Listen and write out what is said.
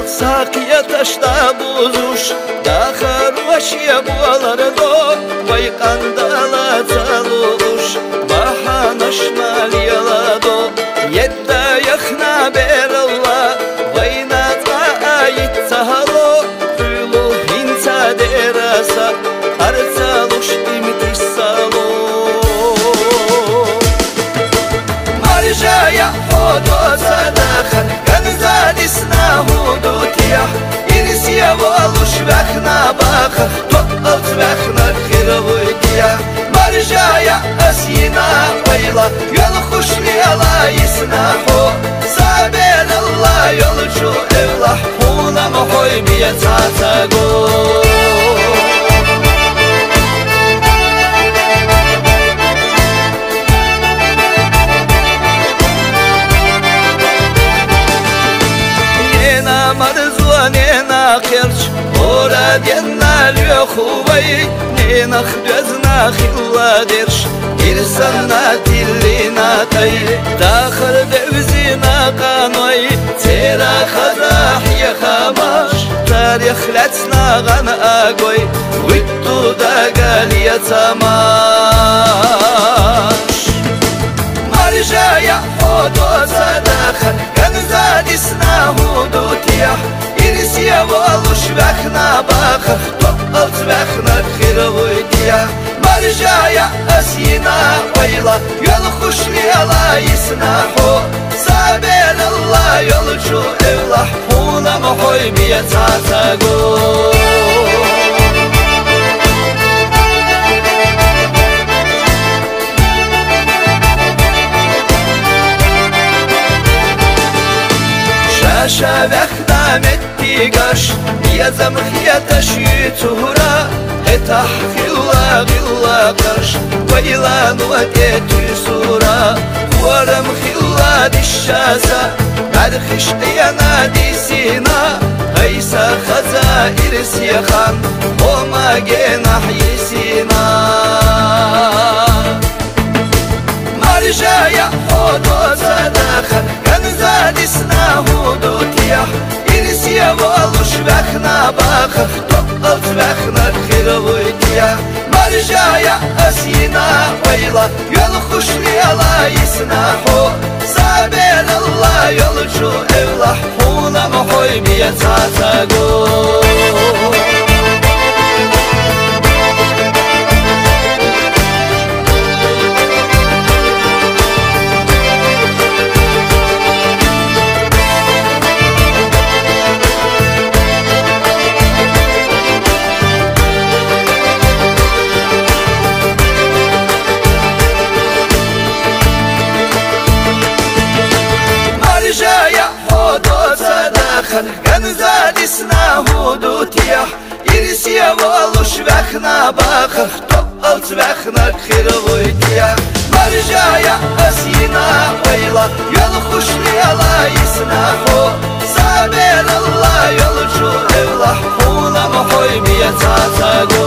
Sakiye taşta buzuş daha ruaşiye buaları do vay kandala taluş bahanaş maliyala do yedda yakna beralla vay nata ayit tahalo hulu hinta derasa artaluş imtiş salo marjaya hodo sadakhan ganzadisna hudutiyah irsiya valuş vekna bakha tot vekna khiravitiyah marjaya asina vayla yol khushliyala isnahu sabel Allah yolcu evlah huna mahoy biyatatago Nena kherch ora denna lyokhuvay nena khbezna khilla dersh irsanna tilina tay dakhir devzina qanoy tera khazah ya khamash tarikh latsna gan agoy wittu da galiya tamash marjaya hodo sadakhan ganzadisna hudutiyah irsiya valuş vekna bakha tot vekna khiravitiyah marjaya asina vayla yol khushliyala isnahu sabel Allah yolcu evlah huna mahoy biyatatago Şaşa vekna metti gaş yazam khiyataş yutura etah khilla khilla gaş vaylan vadetu sura varam khilla dişaza adkhish yana disina aysa khaza irsiya khan oma genah yisina marjaya hodo sadakhan ganzadisna hudutiyah irsiya valuş vekna bakha tot vekna khiravitiyah marjaya asina vayla yol khushliyala isnahu sabel Allah yolcu evlah huna mahoy biyatatago ganzadisna hudutiyah irsiya valuş vekna bakha tot vekna khiravitiyah marjaya asina vayla yol khushliyala isnahu sabel Allah yolcu evlah huna mahoy biyatatago